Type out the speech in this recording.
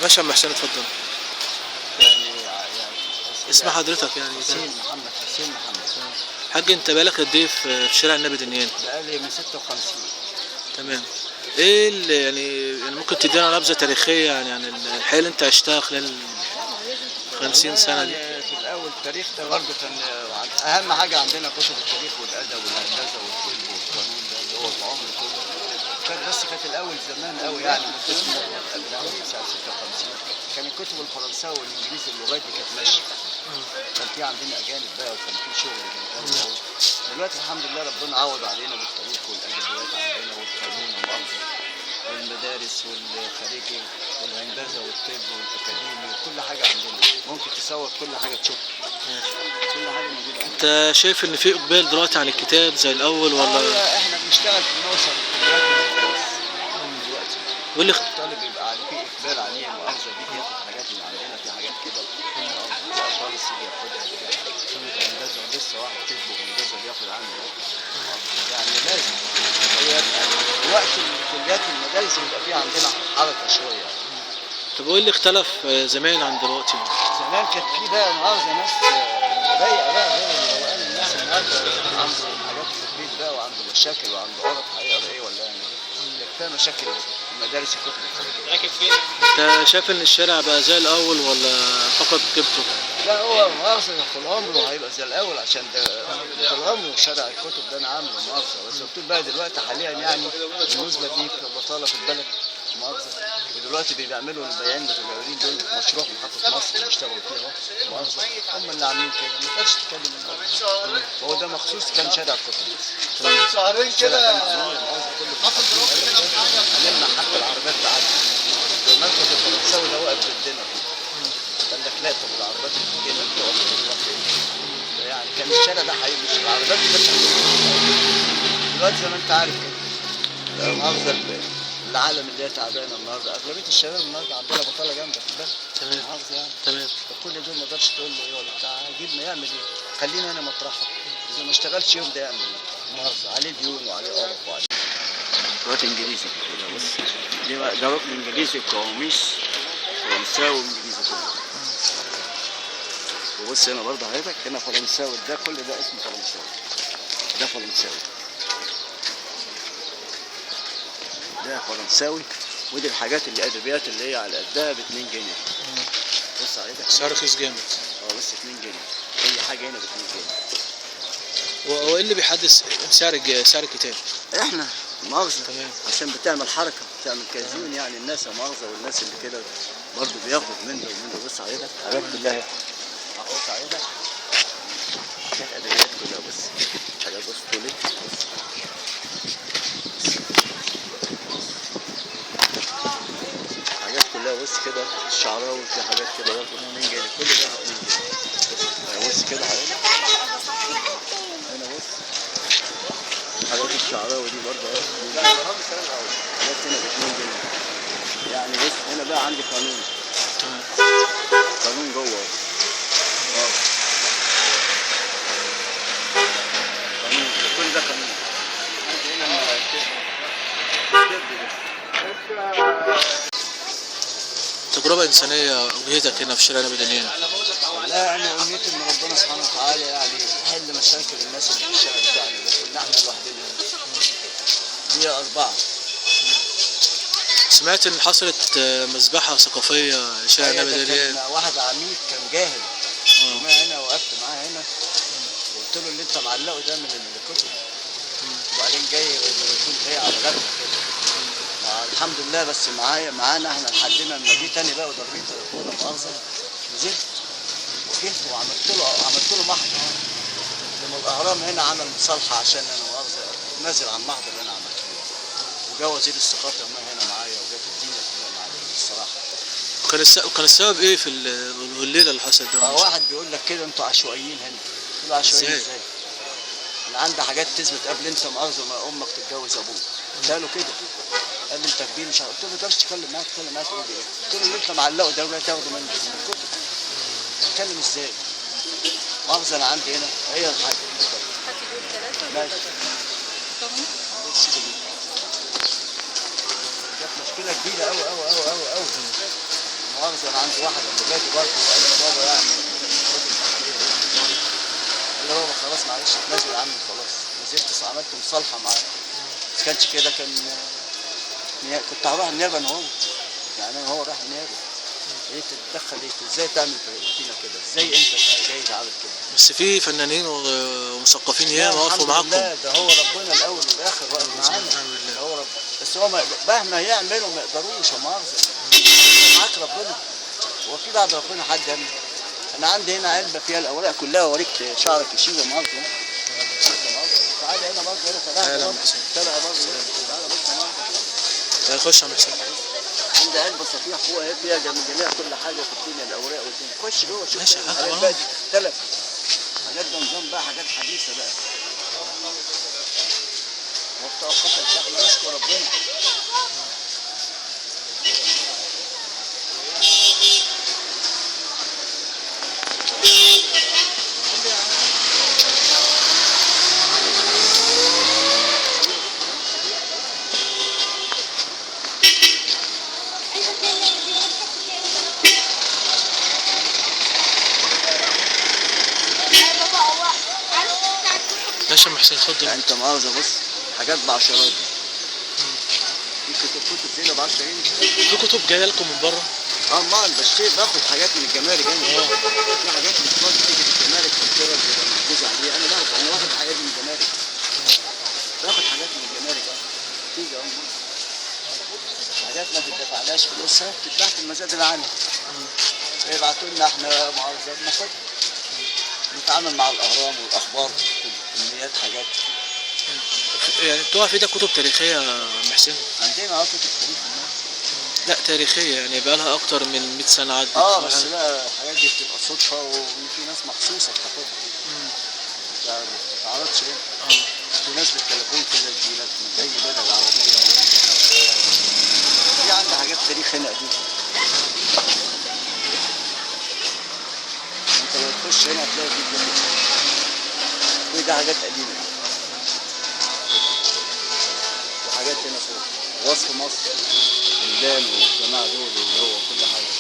ماشي يا عم حسين، اتفضل. يعني اسم حضرتك يعني؟ حسين محمد. حسين محمد. حاج انت بقالك قد ايه في شارع النبي دنيان؟ بقالي من 56. تمام. ايه اللي يعني ممكن تدينا نبذه تاريخيه يعني عن الحياه اللي انت عشتها خلال 50 سنه دي؟ يعني في الاول التاريخ ده برضه كان اهم حاجه عندنا كتب التاريخ والادب والهندسه والطب والقانون ده اللي هو العمر كله. كانت الاول زمان قوي يعني مدتنا قبل سنه 56 كان الكتب الفرنساوي والانجليزي اللغات دي كانت ماشيه. كان في عندنا اجانب بقى وكان في شغل جامد قوي. دلوقتي الحمد لله ربنا عوض علينا بالتاريخ والادبيات عندنا والقانون ومؤاخذه والمدارس والخارجي والهندسه والطب والاكاديمي وكل حاجه عندنا. ممكن تصور كل حاجه تشوفها. كل حاجه موجوده عندنا. انت شايف ان في اقبال دلوقتي على الكتاب زي الاول ولا؟ احنا بنشتغل في نوصل للكليات دلوقتي. واللي الطالب يبقى عليه في اقبال عليه مؤاخذه بيجي ياخد حاجات من عندنا، في حاجات كده في اطفال يجي ياخدها كده. هندسه ولسه واحد كتبه هندسه بياخد عنه يعني لازم. هي وقت الكليات والمدارس بيبقى في عندنا حركه شويه. طب وايه اللي اختلف زمان عن دلوقتي؟ زمان كانت في بقى مؤاخذه ناس رايقه بقى غير روقان الناس النهارده عنده حاجات في البيت بقى وعنده مشاكل وعنده قرف هيقرا ايه ولا يعني كفايه مشاكل في مدارس الكتب الخارجيه. انت شايف ان الشارع بقى زي الاول ولا فقد قيمته؟ لا هو مؤاخذه طول عمره هيبقى زي الاول عشان ده طول عمره شارع الكتب ده انا عامله مؤاخذه. بس مكتوب بقى دلوقتي حاليا يعني بالنسبه دي البطاله في البلد مؤاخذه. ودلوقتي بيعملوا البياعين المتجولين دول مشروع محطه مصر بيشتغلوا فيها مؤاخذه. هم اللي عاملين كده ما تقدرش تتكلم النهارده. هو ده مخصوص كان شارع الكتب. شهرين كده علمنا حتى العربيات تعدي. المركز الفرنساوي ده واقف ضدنا. قال لك لا طب العربيات اللي جايه بتقف يعني كان الشارع ده حقيقي مش العربيات ما كانتش دلوقتي زي ما انت عارف كده. مؤاخذه العالم اللي هي تعبانه النهارده اغلبيه الشباب النهارده عندنا بطاله جامده في البلد. تمام. مؤاخذه يعني. تمام. فكل دول ما تقدرش تقول له ايه ولا بتاع يجيبنا يعمل ايه؟ خلينا انا مطرحه. اذا ما اشتغلش يوم ده يعمل ايه؟ مؤاخذه عليه ديون وعليه قرف وعليه. دلوقتي انجليزي كده بس. ده ركن انجليزي قواميس فرنساوي وانجليزي كله. وبص هنا برضه حضرتك هنا فرنساوي ده كل ده اسمه فرنساوي. ده فرنساوي. ده فرنساوي ودي الحاجات اللي ادبيات اللي هي على قدها ب 2 جنيه. بص حضرتك سعر رخيص جامد. بس 2 جنيه. اي حاجه هنا ب 2 جنيه. وايه اللي بيحدد سعر الكتاب؟ احنا مؤاخذه. تمام. عشان بتعمل حركه بتعمل كازون يعني الناس مؤاخذه والناس اللي كده برضه بياخدوا من ده ومن ده. بص حضرتك حاجات كلها بص حضرتك حاجات ادبيات كلها بس حاجات بص كلها بص حاجات كلها بص كده الشعراوي في حاجات كده برضه 2 جنيه كل ده 2 جنيه. بص كده حضرتك هنا بص حاجات الشعراوي دي برضه حاجات هنا ب 2 جنيه. يعني بص هنا بقى عندي قانون. قانون جوه قانون كل ده قانون. عندي هنا تجربة إنسانية واجهتك هنا في شارع النبي دنيان؟ لا يعني أمنيتي إن ربنا سبحانه وتعالى يعني يحل مشاكل الناس اللي في الشارع بتاعنا ده كنا إحنا لوحدنا. دي 4. سمعت إن حصلت مذبحة ثقافية شارع النبي دنيان. كان واحد عميد كان جاهل. وما هنا وقفت معاه هنا وقلت له اللي أنت معلقه ده من الكتب. وبعدين جاي يكون جاي على غفلة كده. الحمد لله بس معانا احنا لحدنا لما جه تاني بقى وضربت تليفونه مؤاخذه نزلت وجيت وعملت له محضر. لما الاهرام هنا عمل مصالحه عشان انا مؤاخذه نازل عن المحضر اللي انا عملته له. وجا وزير الثقافه هنا معايا وجت الدنيا كلها معايا الصراحه. وكان السبب ايه في الليله اللي حصلت ده؟ واحد بيقول لك كده انتوا عشوائيين هنا. قلت له عشوائيين ازاي؟ انا عندي حاجات تثبت قبل انت مؤاخذه ما امك تتجوز ابوك. قلت له كده. قال لي انت كبير مش عارف. قلت له ما تقدرش تتكلم معايا تقول لي ايه؟ قلت له اللي انت معلقه ده وجاي تاخده من الكتب. تتكلم ازاي؟ مؤاخذه انا عندي هنا هي الحاجه. ماشي. كانت مشكله كبيره قوي قوي قوي قوي قوي. مؤاخذة أنا عندي واحد أولادي برضه وقال لي بابا يعني قال لي بابا خلاص معلش اتنازل يا عم خلاص، نزلت عملت مصالحة معاه. ما كانش كده كنت هروح النيابة أنا وهو، يعني أنا وهو رايح النيابة. ليه تتدخل ليه؟ ازاي تعمل فينا كده؟ ازاي انت جاي تعمل كده؟ بس في فنانين ومثقفين ياما وقفوا الحمد معاكم. لله، ده هو ربنا الاول والاخر واقف معانا. الحمد لله. ده هو رب، بس هو مهما يعملوا ما يقدروش، يا مؤاخذة. معاك ربنا، هو في بعد ربنا حد يعمل؟ انا عندي هنا علبه فيها الاوراق كلها، اوريك شعرك يشيل يا مؤاخذة. تعالى هنا برضه، هنا تعالى يا برضه، محسن. تعالى برضه، تعالى بص يا مؤاخذة. تعالى خش يا محسن. عندي علبه صفيح فوق اهي فيها جميع كل حاجه في الدنيا، الاوراق والدنيا. خش جوه شوف. ماشي، الحاجات خلاص. بقى دي تختلف، حاجات ده نظام بقى، حاجات حديثه بقى. وقت اوقات احنا نشكر ربنا. ماشي يا محسن، اتفضل. يعني انت مؤاخذه بص، حاجات بعشرات دي. في كتب زي ب 10 جنيه. في كتب جايه لكم من بره؟ امال بشتري، باخد حاجات من الجمارك انا. في حاجات بتفضل تيجي في الجمارك تشتري بتبقى محجوزه عليها، انا واخد حاجات من الجمارك. باخد حاجات من الجمارك تيجي حاجات ما بتدفعلهاش فلوسها، بتتباع في المزاد العام. يبعتوا لنا احنا مؤاخذه بناخدها. نتعامل مع الاهرام والاخبار، كميات حاجات. يعني بتقع في ايدك كتب تاريخيه يا محسن؟ عندنا كتب تاريخ. لا تاريخيه، يعني بقى لها اكتر من 100 سنه عدت. بس لا، الحاجات دي بتبقى صدفه، وان في ناس مخصوصه بتاخدها. ما بتتعرضش هنا. في ناس بالتليفون كده تجيلك من اي بلد عربيه. في عندي حاجات تاريخ هنا قديمه. انت لو تخش هنا هتلاقي في كده. كل ده حاجات قديمه. وحاجات هنا فوق وصف مصر، البلدان والجماعه دول اللي هو كل حاجه.